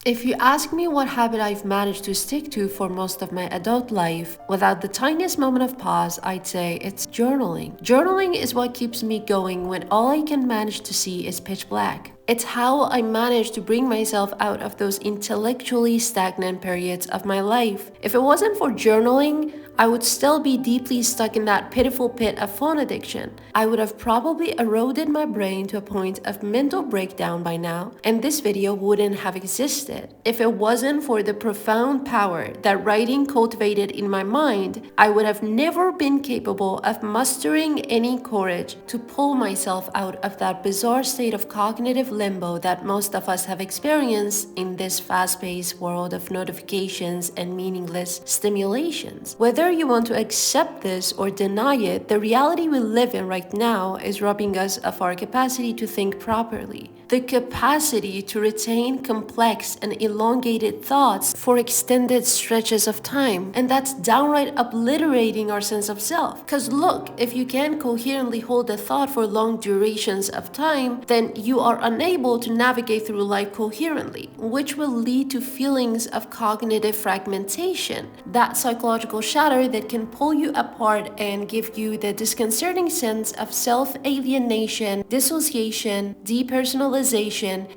If you ask me what habit I've managed to stick to for most of my adult life, without the tiniest moment of pause, I'd say it's journaling. Journaling is what keeps me going when all I can manage to see is pitch black. It's how I manage to bring myself out of those intellectually stagnant periods of my life. If it wasn't for journaling, I would still be deeply stuck in that pitiful pit of phone addiction. I would have probably eroded my brain to a point of mental breakdown by now, and this video wouldn't have existed. If it wasn't for the profound power that writing cultivated in my mind, I would have never been capable of mustering any courage to pull myself out of that bizarre state of cognitive limbo that most of us have experienced in this fast-paced world of notifications and meaningless stimulations. Whether you want to accept this or deny it, the reality we live in right now is robbing us of our capacity to think properly. The capacity to retain complex and elongated thoughts for extended stretches of time. And that's downright obliterating our sense of self. Because look, if you can't coherently hold a thought for long durations of time, then you are unable to navigate through life coherently, which will lead to feelings of cognitive fragmentation, that psychological shatter that can pull you apart and give you the disconcerting sense of self-alienation, dissociation, depersonalization,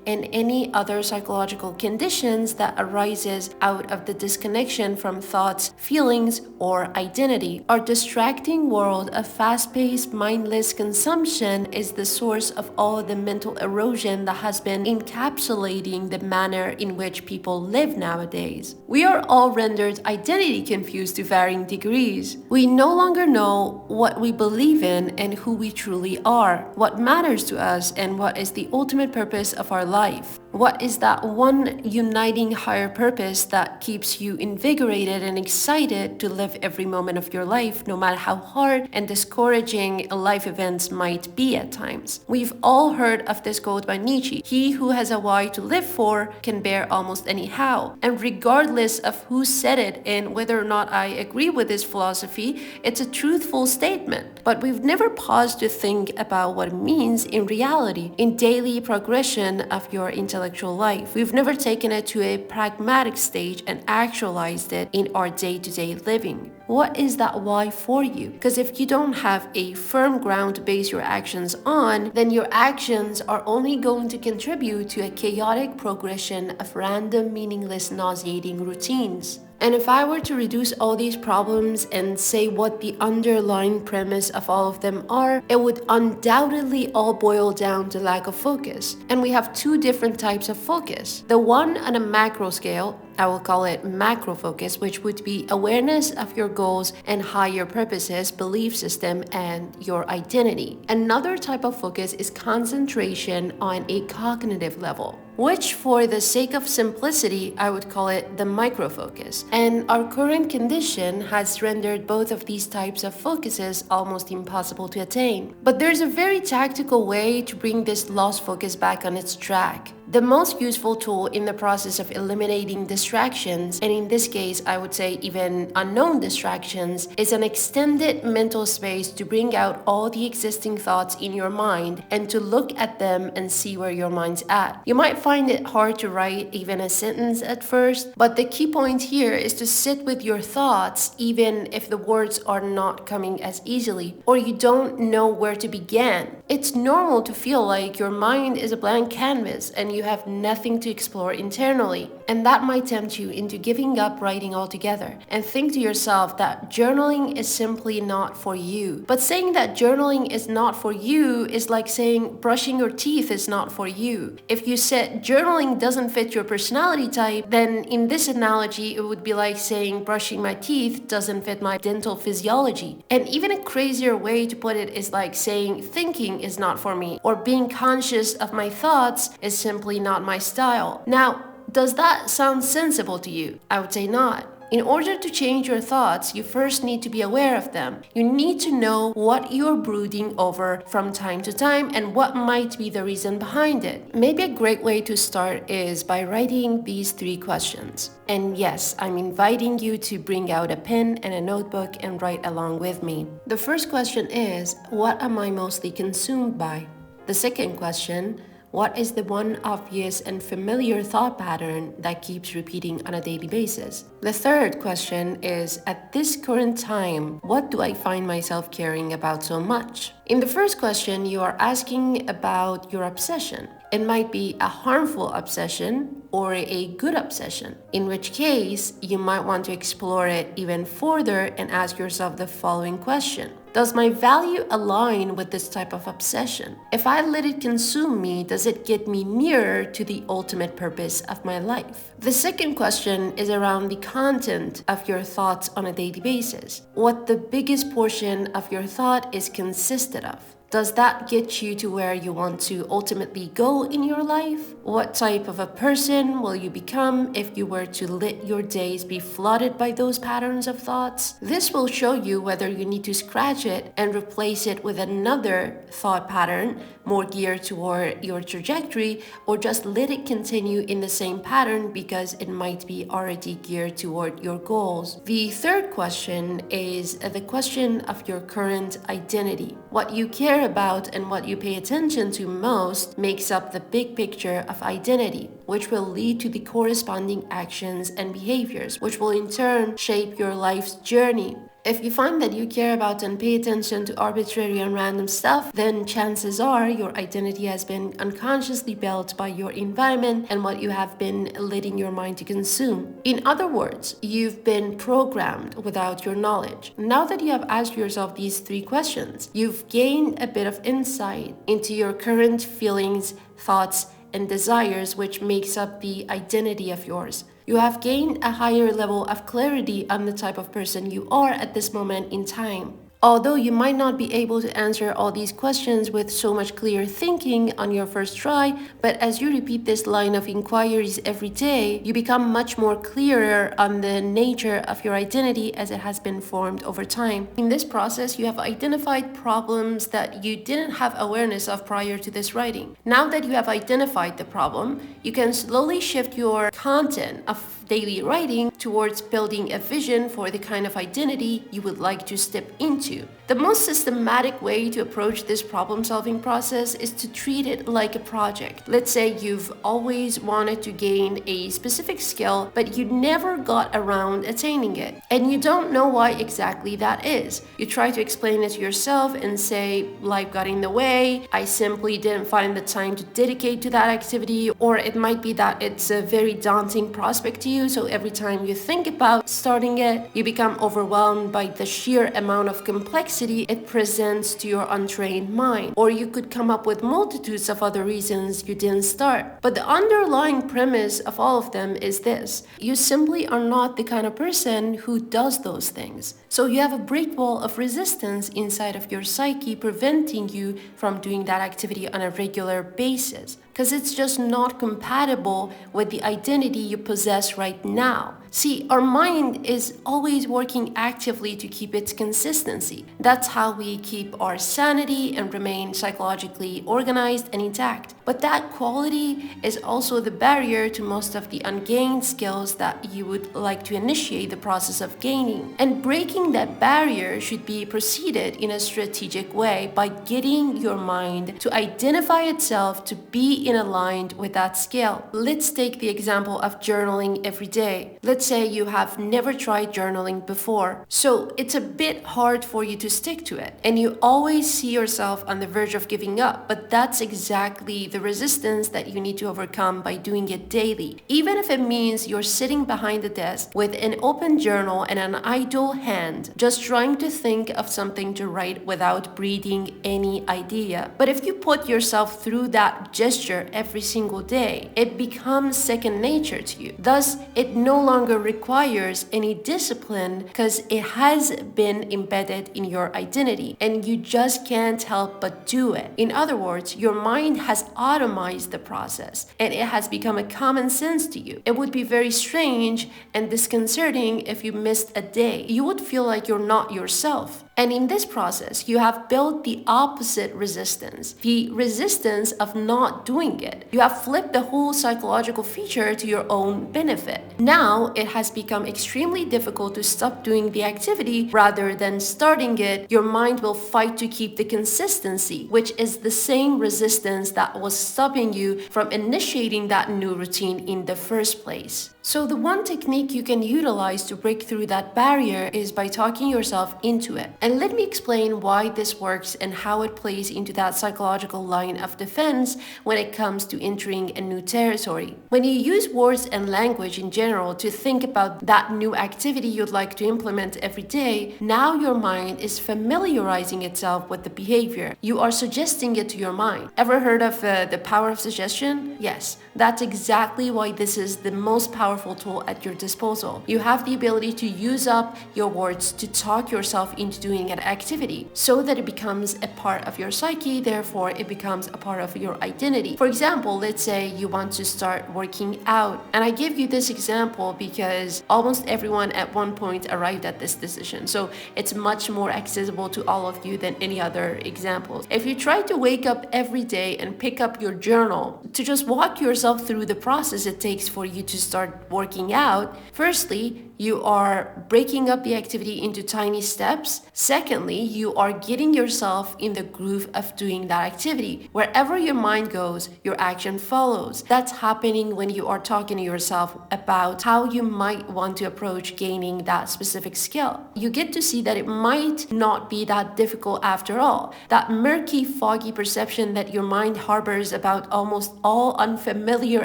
and any other psychological conditions that arises out of the disconnection from thoughts, feelings, or identity. Our distracting world of fast-paced, mindless consumption is the source of all the mental erosion that has been encapsulating the manner in which people live nowadays. We are all rendered identity confused to varying degrees. We no longer know what we believe in and who we truly are, what matters to us, and what is the ultimate purpose of our life. What is that one uniting higher purpose that keeps you invigorated and excited to live every moment of your life, no matter how hard and discouraging life events might be at times? We've all heard of this quote by Nietzsche: "He who has a why to live for can bear almost any how." And regardless of who said it and whether or not I agree with this philosophy, it's a truthful statement. But we've never paused to think about what it means in reality, in daily progression of your intellectual life. We've never taken it to a pragmatic stage and actualized it in our day-to-day living. What is that why for you? Because if you don't have a firm ground to base your actions on, then your actions are only going to contribute to a chaotic progression of random, meaningless, nauseating routines. And if I were to reduce all these problems and say what the underlying premise of all of them are, it would undoubtedly all boil down to lack of focus. And we have two different types of focus. The one on a macro scale, I will call it macro focus, which would be awareness of your goals and higher purposes, belief system, and your identity. Another type of focus is concentration on a cognitive level, which for the sake of simplicity, I would call it the micro focus. And our current condition has rendered both of these types of focuses almost impossible to attain. But there's a very tactical way to bring this lost focus back on its track. The most useful tool in the process of eliminating distractions, and in this case I would say even unknown distractions, is an extended mental space to bring out all the existing thoughts in your mind and to look at them and see where your mind's at. You might find it hard to write even a sentence at first, but the key point here is to sit with your thoughts even if the words are not coming as easily or you don't know where to begin. It's normal to feel like your mind is a blank canvas and you have nothing to explore internally, and that might tempt you into giving up writing altogether and think to yourself that journaling is simply not for you. But saying that journaling is not for you is like saying brushing your teeth is not for you. If you said journaling doesn't fit your personality type, then in this analogy it would be like saying brushing my teeth doesn't fit my dental physiology. And even a crazier way to put it is like saying thinking is not for me, or being conscious of my thoughts is simply not my style. Now, does that sound sensible to you? I would say not. In order to change your thoughts, you first need to be aware of them. You need to know what you're brooding over from time to time and what might be the reason behind it. Maybe a great way to start is by writing these 3 questions. And yes, I'm inviting you to bring out a pen and a notebook and write along with me. The first question is, what am I mostly consumed by? The second question, What is the one obvious and familiar thought pattern that keeps repeating on a daily basis? The third question is, at this current time, what do I find myself caring about so much? In the first question, you are asking about your obsession. It might be a harmful obsession or a good obsession, in which case you might want to explore it even further and ask yourself the following question. Does my value align with this type of obsession? If I let it consume me, does it get me nearer to the ultimate purpose of my life? The second question is around the content of your thoughts on a daily basis. What the biggest portion of your thought is consisted of. Does that get you to where you want to ultimately go in your life? What type of a person will you become if you were to let your days be flooded by those patterns of thoughts? This will show you whether you need to scratch it and replace it with another thought pattern more geared toward your trajectory, or just let it continue in the same pattern because it might be already geared toward your goals. The third question is the question of your current identity. What you care about and what you pay attention to most makes up the big picture of identity, which will lead to the corresponding actions and behaviors, which will in turn shape your life's journey. If you find that you care about and pay attention to arbitrary and random stuff, then chances are your identity has been unconsciously built by your environment and what you have been letting your mind to consume. In other words, you've been programmed without your knowledge. Now that you have asked yourself these three questions, you've gained a bit of insight into your current feelings, thoughts, and desires, which makes up the identity of yours. You have gained a higher level of clarity on the type of person you are at this moment in time. Although you might not be able to answer all these questions with so much clear thinking on your first try, but as you repeat this line of inquiries every day, you become much more clearer on the nature of your identity as it has been formed over time. In this process, you have identified problems that you didn't have awareness of prior to this writing. Now that you have identified the problem, you can slowly shift your content of daily writing towards building a vision for the kind of identity you would like to step into. The most systematic way to approach this problem-solving process is to treat it like a project. Let's say you've always wanted to gain a specific skill, but you never got around attaining it, and you don't know why exactly that is. You try to explain it to yourself and say, life got in the way, I simply didn't find the time to dedicate to that activity, or it might be that it's a very daunting prospect to you, so every time you think about starting it, you become overwhelmed by the sheer amount of complexity it presents to your untrained mind. Or you could come up with multitudes of other reasons you didn't start. But the underlying premise of all of them is this: you simply are not the kind of person who does those things. So you have a brick wall of resistance inside of your psyche preventing you from doing that activity on a regular basis, because it's just not compatible with the identity you possess right now. See, our mind is always working actively to keep its consistency. That's how we keep our sanity and remain psychologically organized and intact. But that quality is also the barrier to most of the ungained skills that you would like to initiate the process of gaining. And breaking that barrier should be preceded in a strategic way by getting your mind to identify itself to be in aligned with that skill. Let's take the example of journaling every day. Let's say you have never tried journaling before, so it's a bit hard for you to stick to it, and you always see yourself on the verge of giving up, but that's exactly the resistance that you need to overcome by doing it daily. Even if it means you're sitting behind the desk with an open journal and an idle hand, just trying to think of something to write without breathing any idea. But if you put yourself through that gesture every single day, it becomes second nature to you. Thus, it no longer requires any discipline because it has been embedded in your identity and you just can't help but do it. In other words, your mind has automized the process and it has become a common sense to you. It would be very strange and disconcerting if you missed a day. You would feel like you're not yourself. And in this process, you have built the opposite resistance, the resistance of not doing it. You have flipped the whole psychological feature to your own benefit. Now it has become extremely difficult to stop doing the activity. Rather than starting it, your mind will fight to keep the consistency, which is the same resistance that was stopping you from initiating that new routine in the first place. So the one technique you can utilize to break through that barrier is by talking yourself into it. And let me explain why this works and how it plays into that psychological line of defense when it comes to entering a new territory. When you use words and language in general to think about that new activity you'd like to implement every day, now your mind is familiarizing itself with the behavior. You are suggesting it to your mind. Ever heard of the power of suggestion? Yes, that's exactly why this is the most powerful tool at your disposal. You have the ability to use up your words to talk yourself into doing an activity so that it becomes a part of your psyche, therefore it becomes a part of your identity. For example, let's say you want to start working out, and I give you this example because almost everyone at one point arrived at this decision, so it's much more accessible to all of you than any other examples. If you try to wake up every day and pick up your journal to just walk yourself through the process it takes for you to start working out, firstly, you are breaking up the activity into tiny steps. Secondly, you are getting yourself in the groove of doing that activity. Wherever your mind goes, your action follows. That's happening when you are talking to yourself about how you might want to approach gaining that specific skill. You get to see that it might not be that difficult after all. That murky, foggy perception that your mind harbors about almost all unfamiliar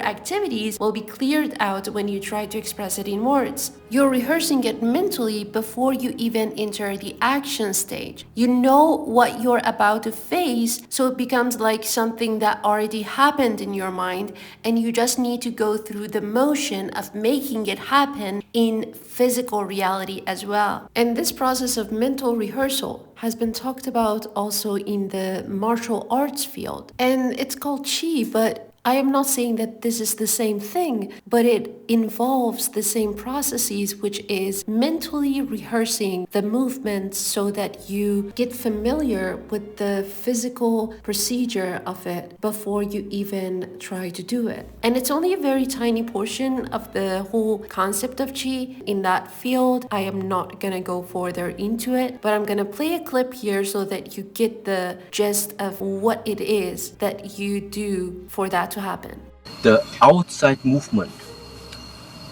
activities will be cleared out when you try to express it in words. You're rehearsing it mentally before you even enter the action stage. You know what you're about to face, so it becomes like something that already happened in your mind, and you just need to go through the motion of making it happen in physical reality as well. And this process of mental rehearsal has been talked about also in the martial arts field. And it's called Qi, but I am not saying that this is the same thing, but it involves the same processes, which is mentally rehearsing the movements so that you get familiar with the physical procedure of it before you even try to do it. And it's only a very tiny portion of the whole concept of Qi in that field. I am not gonna go further into it, but I'm gonna play a clip here so that you get the gist of what it is that you do for that to happen. The outside movement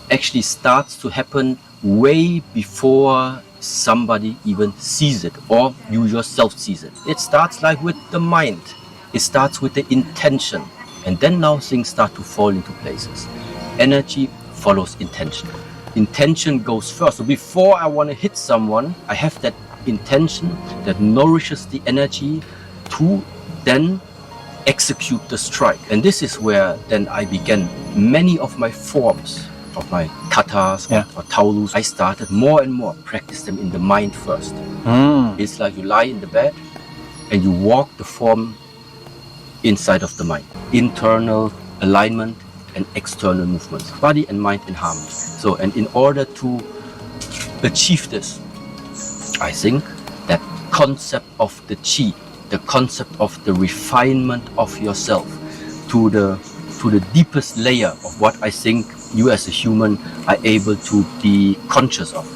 actually starts to happen way before somebody even sees it or you yourself sees it. It starts like with the mind. It starts with the intention. And then now things start to fall into places. Energy follows intention. Intention goes first. So before I want to hit someone, I have that intention that nourishes the energy to then execute the strike. And this is where then I began many of my forms of my katas or taolus. I started more and more practice them in the mind first. It's like you lie in the bed and you walk the form inside of the mind. Internal alignment and external movements, body and mind in harmony. So, and in order to achieve this, I think that concept of the Qi, the concept of the refinement of yourself to the deepest layer of what I think you as a human are able to be conscious of.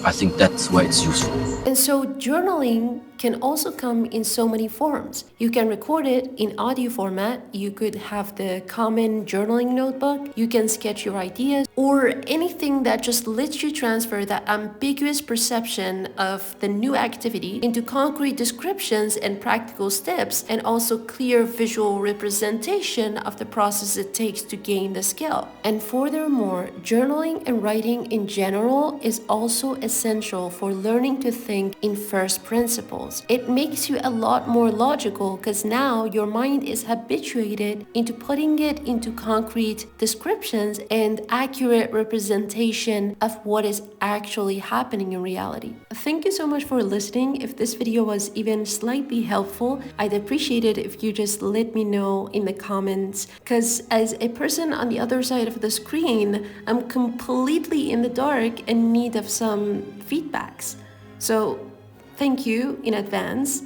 I think that's where it's useful. And so journaling can also come in so many forms. You can record it in audio format. You could have the common journaling notebook. You can sketch your ideas or anything that just lets you transfer that ambiguous perception of the new activity into concrete descriptions and practical steps, and also clear visual representation of the process it takes to gain the skill. And furthermore, journaling and writing in general is also essential for learning to think in first principles. It makes you a lot more logical because now your mind is habituated into putting it into concrete descriptions and accurate representation of what is actually happening in reality. Thank you so much for listening. If this video was even slightly helpful, I'd appreciate it if you just let me know in the comments, because as a person on the other side of the screen, I'm completely in the dark and need of some feedbacks. So Thank you in advance,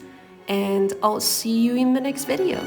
and I'll see you in the next video.